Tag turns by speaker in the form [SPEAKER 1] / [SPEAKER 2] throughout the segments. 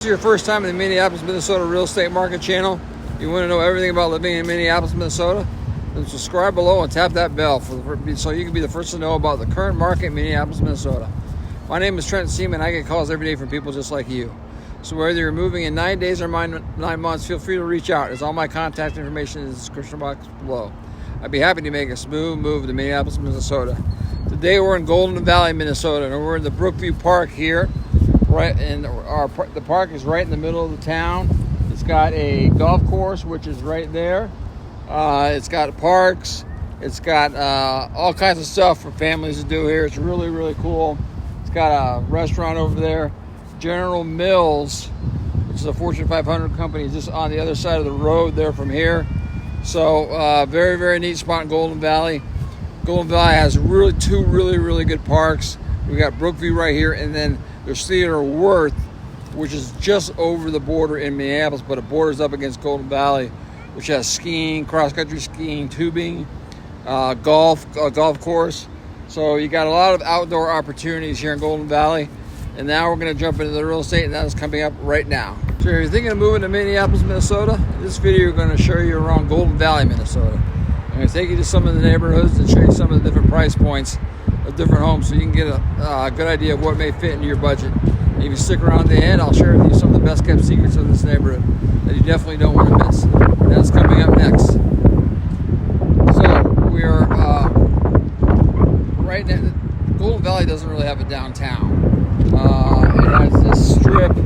[SPEAKER 1] This is your first time in the Minneapolis, Minnesota real estate market channel. You want to know everything about living in Minneapolis, Minnesota? Then subscribe below and tap that bell so you can be the first to know about the current market in Minneapolis, Minnesota. My name is Trent Seaman. I get calls every day from people just like you. So whether you're moving in 9 days or 9 months, feel free to reach out, as all my contact information is in the description box below. I'd be happy to make a smooth move to Minneapolis, Minnesota. Today we're in Golden Valley, Minnesota, and we're in the Brookview Park here. Right, and the park is right in the middle of the town. It's got a golf course, which is right there. It's got parks. It's got all kinds of stuff for families to do here. It's really, really cool. It's got a restaurant over there. General Mills, which is a Fortune 500 company, is just on the other side of the road there from here. So very, very neat spot in Golden Valley. Golden Valley has two really good parks. We got Brookview right here, and then there's Theodore Worth, which is just over the border in Minneapolis, but it borders up against Golden Valley, which has skiing, cross-country skiing, tubing, golf course. So you got a lot of outdoor opportunities here in Golden Valley. And now we're going to jump into the real estate, and that is coming up right now. So if you're thinking of moving to Minneapolis, Minnesota, this video is going to show you around Golden Valley, Minnesota. I'm going to take you to some of the neighborhoods and show you some of the different price points of different homes so you can get a good idea of what may fit into your budget. And if you stick around to the end, I'll share with you some of the best kept secrets of this neighborhood that you definitely don't want to miss. And that's coming up next. So we are right now. Golden Valley doesn't really have a downtown. It has this strip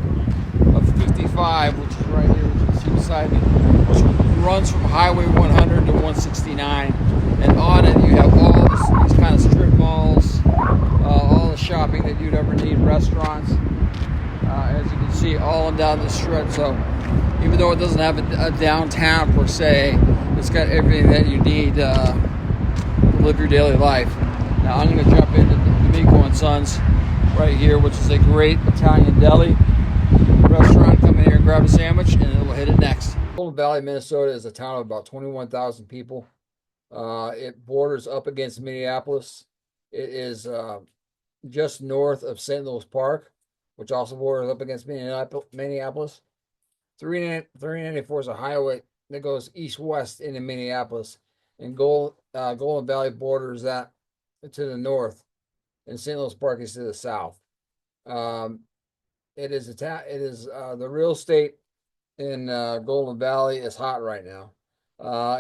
[SPEAKER 1] of 55, which is right here, which you can see beside me, which runs from Highway 100 to 169. And on it, you have all these kind of strip malls, all the shopping that you'd ever need, restaurants, as you can see, all down the strip. So even though it doesn't have a downtown per se, it's got everything that you need to live your daily life. Now I'm going to jump into D'Amico and Sons right here, which is a great Italian deli restaurant. Come in here and grab a sandwich, and then we'll hit it next. Golden Valley, Minnesota is a town of about 21,000 people. It borders up against Minneapolis. It is just north of St. Louis Park, which also borders up against Minneapolis. 394 is a highway that goes east-west into Minneapolis, and Golden Valley borders that to the north, and St. Louis Park is to the south. It is the real estate in Golden Valley is hot right now.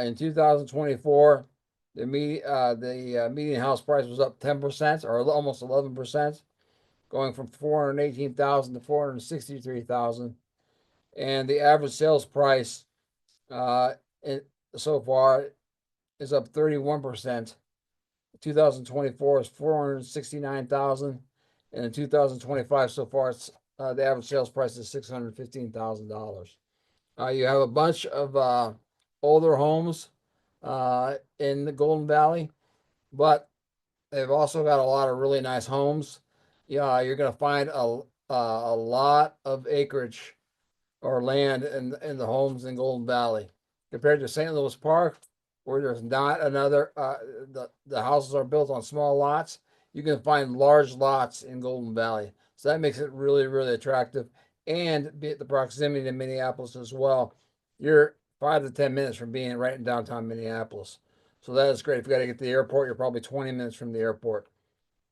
[SPEAKER 1] In 2024, the median house price was up 10%, or almost 11%, going from 418,000 to 463,000, and the average sales price so far is up 31%. 2024 is 469,000, and in 2025 so far, it's the average sales price is $615,000. You have a bunch of older homes in the Golden Valley, but they've also got a lot of really nice homes. Yeah, you're going to find a lot of acreage or land in the homes in Golden Valley compared to St. Louis Park, where there's not another. The houses are built on small lots. You can find large lots in Golden Valley, so that makes it really attractive. And the proximity to Minneapolis as well. You're 5 to 10 minutes from being right in downtown Minneapolis. So that is great. If you got to get to the airport, you're probably 20 minutes from the airport.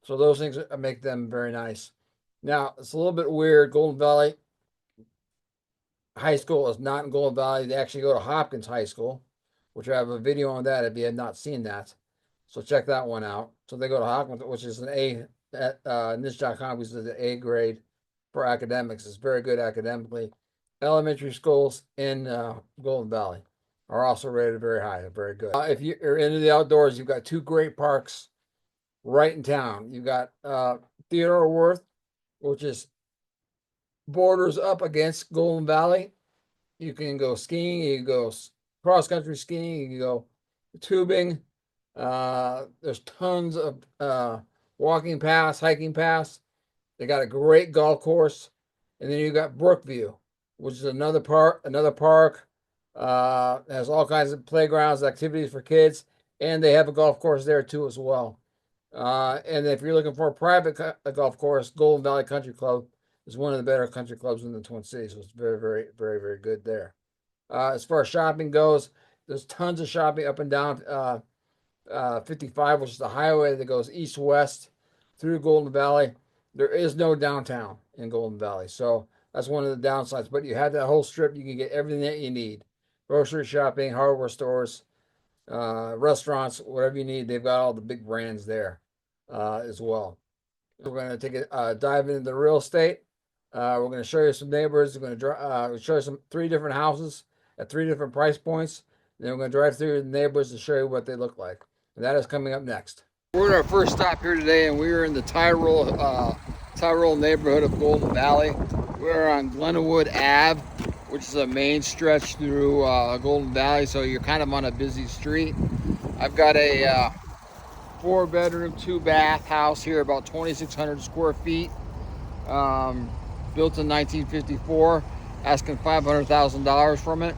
[SPEAKER 1] So those things make them very nice. Now, it's a little bit weird. Golden Valley High School is not in Golden Valley. They actually go to Hopkins High School, which I have a video on that if you have not seen that. So check that one out. So they go to Hopkins, which is an A at niche.com, which is an A grade for academics. It's very good academically. Elementary schools in Golden Valley are also rated very high, very good. If you're into the outdoors, you've got two great parks right in town. You've got Theodore Worth, which is borders up against Golden Valley. You can go skiing, you can go cross-country skiing, you can go tubing. There's tons of walking paths, hiking paths. They got a great golf course. And then you got Brookview, which is another park, has all kinds of playgrounds, activities for kids, and they have a golf course there too as well. And if you're looking for a private golf course, Golden Valley Country Club is one of the better country clubs in the Twin Cities. So it's very, very, very, very good there. As far as shopping goes, there's tons of shopping up and down 55, which is the highway that goes east-west through Golden Valley. There is no downtown in Golden Valley, so that's one of the downsides. But you have that whole strip. You can get everything that you need: grocery shopping, hardware stores, restaurants, whatever you need. They've got all the big brands there as well. We're going to take a dive into the real estate. We're going to show you some neighborhoods. We're going to show you three different houses at three different price points. Then we're going to drive through the neighborhoods to show you what they look like. And that is coming up next. We're at our first stop here today, and we are in the Tyrol neighborhood of Golden Valley. We're on Glenwood Ave, which is a main stretch through Golden Valley, so you're kind of on a busy street. I've got a 4-bedroom, 2-bath house here, about 2,600 square feet, built in 1954, asking $500,000 from it.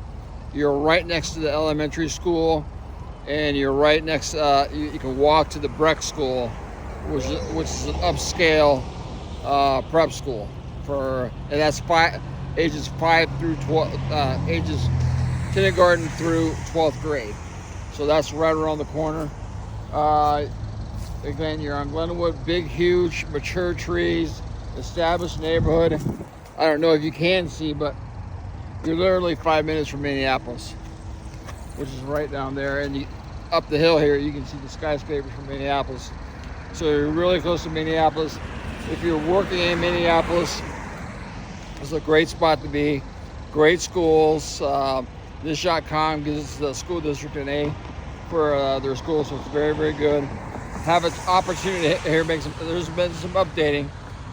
[SPEAKER 1] You're right next to the elementary school, and you're right next, you can walk to the Breck School, which is an upscale prep school, and that's ages 5 through 12, ages kindergarten through 12th grade. So that's right around the corner. Again, you're on Glenwood, big, huge, mature trees, established neighborhood. I don't know if you can see, but you're literally 5 minutes from Minneapolis, which is right down there. And up the hill here, you can see the skyscrapers from Minneapolis. So you're really close to Minneapolis. If you're working in Minneapolis, it's a great spot to be. Great schools. This.com gives the school district an A for their school, so it's very, very good. Have an opportunity here. There's been some updating.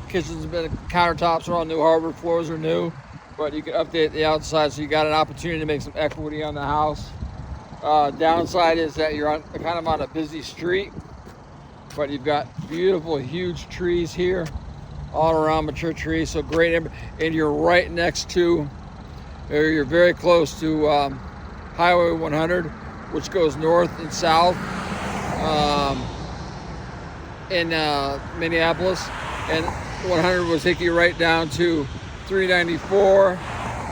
[SPEAKER 1] Kitchens have been, countertops are all new, hardwood floors are new, but you can update the outside, so you got an opportunity to make some equity on the house. Downside is that you're kind of on a busy street, but you've got beautiful, huge trees here, all around, mature trees, so great. And you're right next to, or you're very close to Highway 100, which goes north and south in Minneapolis, and 100 will take you right down to 394.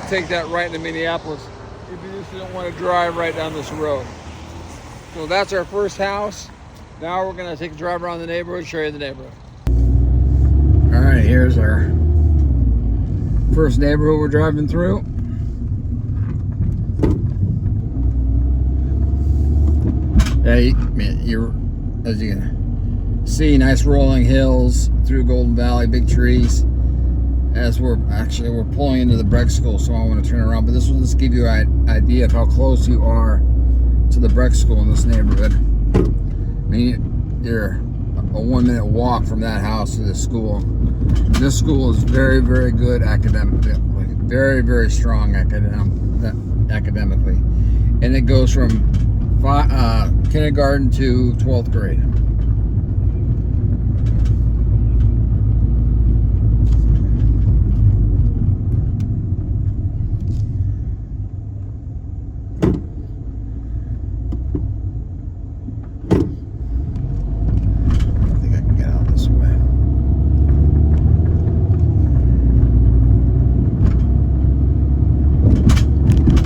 [SPEAKER 1] Take that right into Minneapolis if you just don't want to drive right down this road. So that's our first house. Now we're going to take a drive around the neighborhood, show you the neighborhood. All right, here's our first neighborhood we're driving through. You're, as you can see, nice rolling hills through Golden Valley, big trees. As we're pulling into the Breck School, so I want to turn around. But this will just give you an idea of how close you are to the Breck School in this neighborhood. I mean, you're a 1-minute walk from that house to this school. This school is very, very good academically, very, very strong academically, and it goes from kindergarten to 12th grade.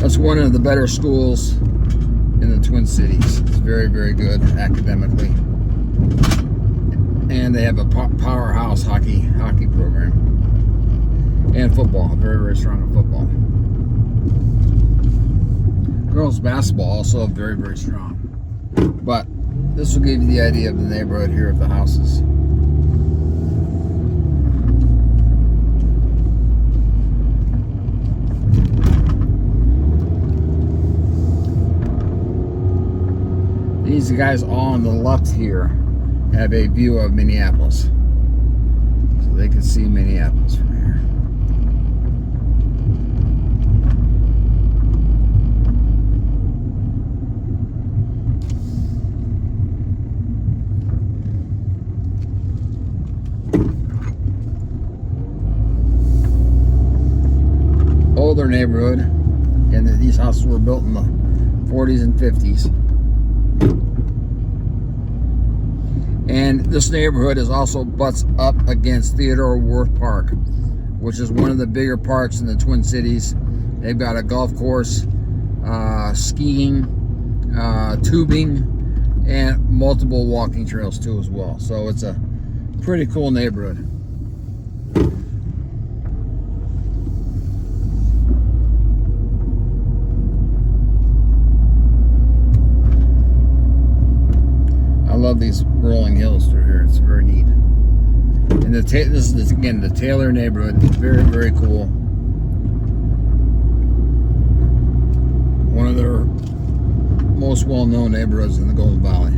[SPEAKER 1] That's one of the better schools in the Twin Cities. It's very, very good academically, and they have a powerhouse hockey program and football. Very, very strong in football. Girls basketball also very, very strong. But this will give you the idea of the neighborhood here of the houses. These guys all on the left here have a view of Minneapolis, so they can see Minneapolis from here. Older neighborhood, and these houses were built in the 40s and 50s. And this neighborhood is also butts up against Theodore Wirth Park, which is one of the bigger parks in the Twin Cities. They've got a golf course, skiing, tubing, and multiple walking trails too as well. So it's a pretty cool neighborhood. I love these rolling hills through here. It's very neat. And this is again the Taylor neighborhood. It's very, very cool. One of their most well-known neighborhoods in the Golden Valley.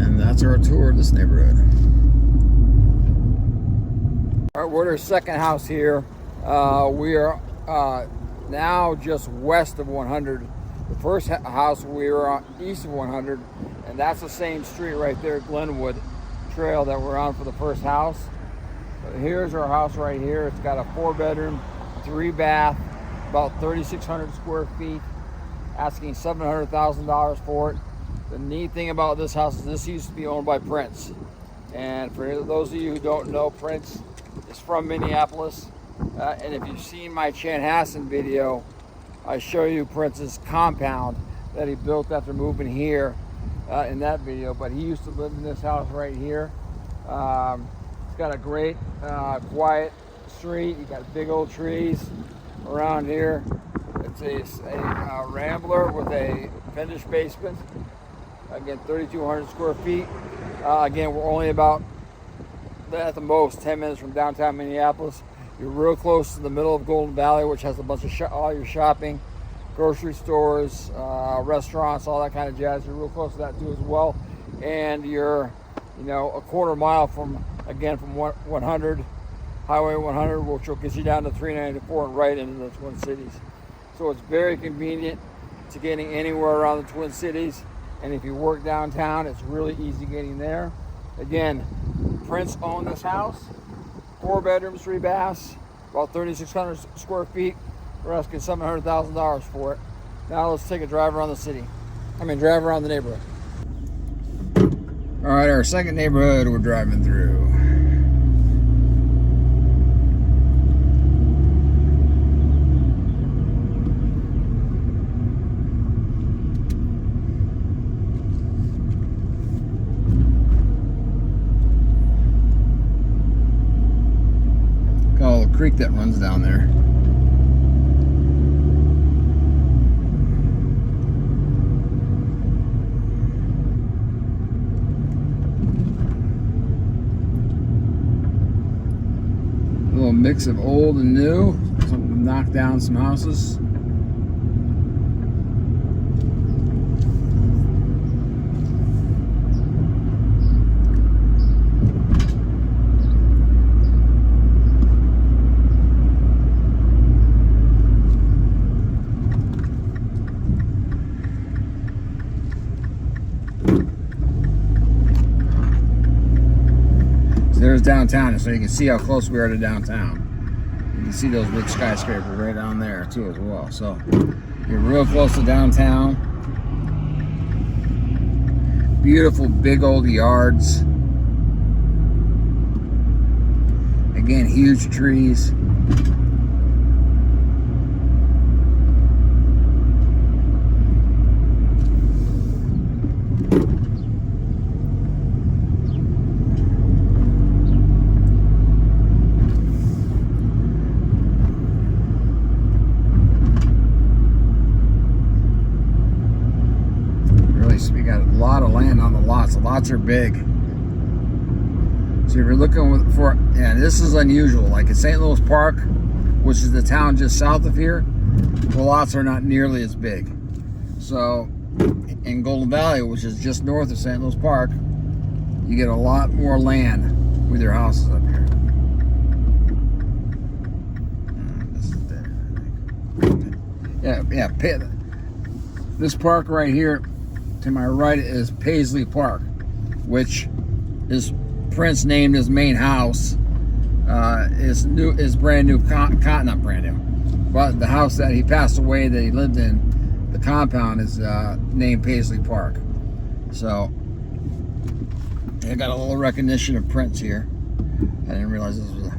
[SPEAKER 1] And that's our tour of this neighborhood. All right, we're at our second house here. We are now just west of 100. The first house we were on east of 100, and that's the same street right there, Glenwood Trail, that we're on for the first house. But here's our house right here. It's got a 4-bedroom, 3-bath, about 3,600 square feet, asking $700,000 for it. The neat thing about this house is this used to be owned by Prince. And for those of you who don't know, Prince is from Minneapolis. And if you've seen my Chanhassen video, I show you Prince's compound that he built after moving here in that video. But he used to live in this house right here. It's got a great quiet street. You got big old trees around here. It's a Rambler with a finished basement. Again, 3,200 square feet. Again, we're only about, at the most, 10 minutes from downtown Minneapolis. You're real close to the middle of Golden Valley, which has a bunch of all your shopping, grocery stores, restaurants, all that kind of jazz. You're real close to that too as well. And you're, a quarter mile from 100, Highway 100, which will get you down to 394 and right into the Twin Cities. So it's very convenient to getting anywhere around the Twin Cities. And if you work downtown, it's really easy getting there. Again, Prince owned this house. 4 bedrooms, 3 baths, about 3,600 square feet. We're asking $700,000 for it. Now let's take a drive around drive around the neighborhood. All right, our second neighborhood we're driving through. Creek that runs down there. A little mix of old and new. Some knocked down some houses. There's downtown, so you can see how close we are to downtown. You can see those big skyscrapers right down there too as well. So you're real close to downtown. Beautiful big old yards. Again, huge trees. We got a lot of land on the lots. The lots are big. So if you're looking for, this is unusual. Like at St. Louis Park, which is the town just south of here, the lots are not nearly as big. So in Golden Valley, which is just north of St. Louis Park, you get a lot more land with your houses up here. This is there, I think. This park right here to my right is Paisley Park, which is Prince named his main house. Is brand new, not brand new, but the house that he passed away that he lived in, the compound is named Paisley Park. So I got a little recognition of prints here. I didn't realize this was a...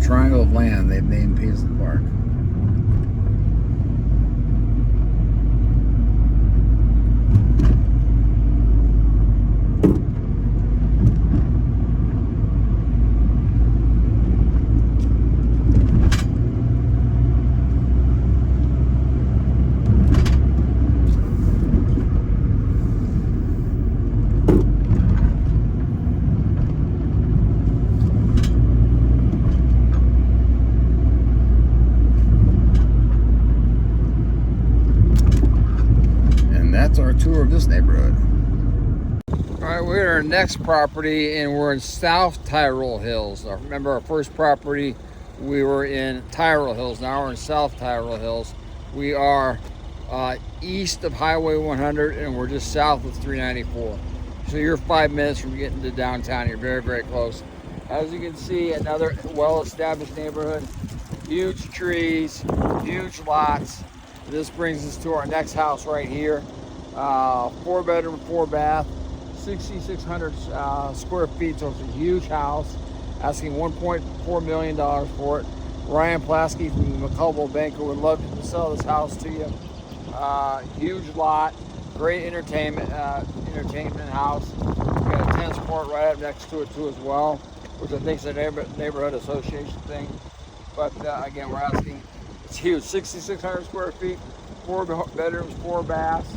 [SPEAKER 1] triangle of land they've named Paisley Park. That's our tour of this neighborhood. All right, we're at our next property and we're in South Tyrol Hills. Now, remember our first property, we were in Tyrol Hills. Now we're in South Tyrol Hills. We are east of Highway 100 and we're just south of 394. So you're 5 minutes from getting to downtown. You're very, very close. As you can see, another well-established neighborhood. Huge trees, huge lots. This brings us to our next house right here. 4 bedroom, 4 bath, 6,600 square feet, so it's a huge house. Asking $1.4 million for it. Ryan Plasky from the McCullough Banker would love to sell this house to you. Huge lot, great entertainment house. We got a tennis court right up next to it too as well, which I think is a neighborhood association thing. But again, we're asking, it's huge, 6,600 square feet, 4 bedrooms, 4 baths.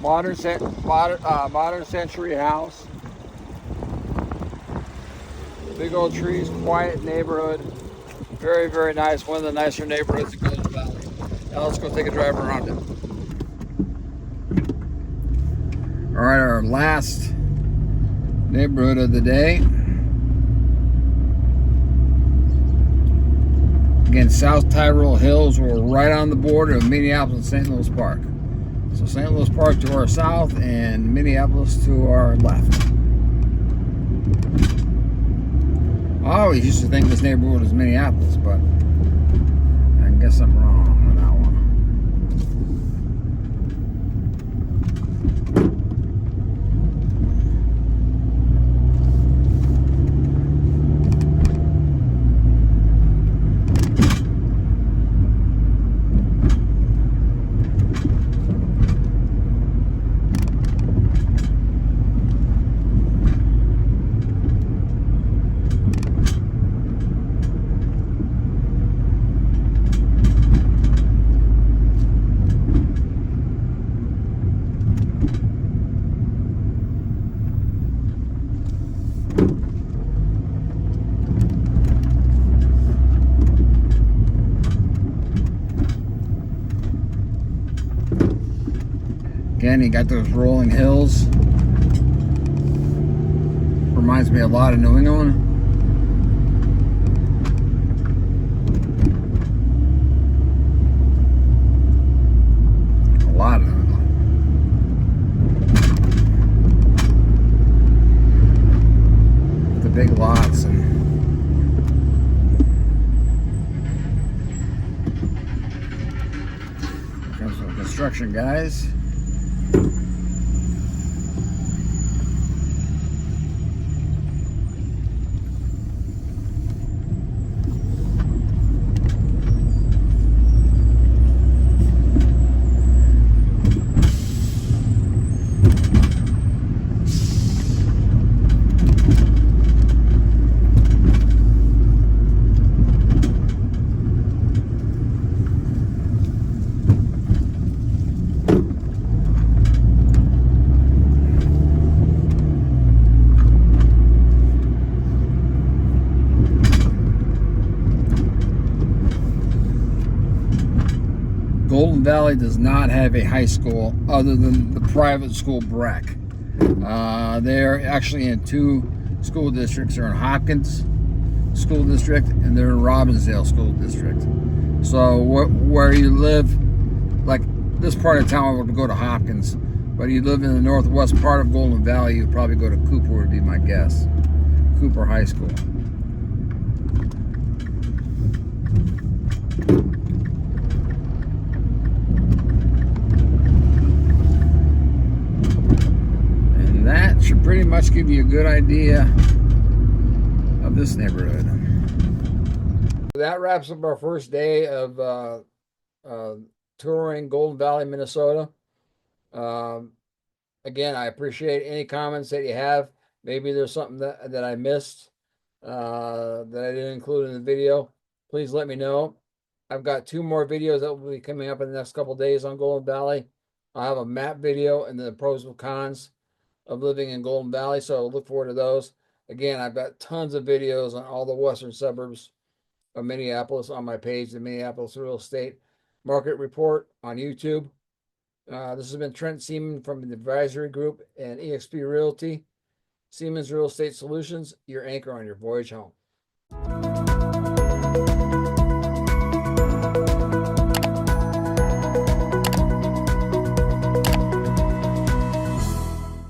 [SPEAKER 1] Modern century house. Big old trees, quiet neighborhood. Very, very nice. One of the nicer neighborhoods in Golden Valley. Now let's go take a drive around it. All right, our last neighborhood of the day. Again, South Tyrol Hills. We're right on the border of Minneapolis and St. Louis Park. So St. Louis Park to our south and Minneapolis to our left. I always used to think this neighborhood was Minneapolis, but I guess I'm wrong on that one. Again, you got those rolling hills. Reminds me a lot of New England. A lot of them. The big lots and comes some construction guys. Golden Valley does not have a high school other than the private school Breck. They're actually in 2 school districts are in Hopkins School District and they're in Robbinsdale School District. So where you live, like this part of town would go to Hopkins, but you live in the northwest part of Golden Valley, you'd probably go to Cooper, would be my guess. Cooper High School. And that should pretty much give you a good idea of this neighborhood. That wraps up our first day of touring Golden Valley, Minnesota. Again, I appreciate any comments that you have. Maybe there's something that I missed that I didn't include in the video. Please let me know. I've got 2 more videos that will be coming up in the next couple of days on Golden Valley. I'll have a map video and the pros and cons of living in Golden Valley, so look forward to those. Again, I've got tons of videos on all the western suburbs of Minneapolis on my page, the Minneapolis Real Estate Market Report on YouTube. This has been Trent Seaman from the Advisory Group and eXp Realty. Siemens Real Estate Solutions, your anchor on your voyage home.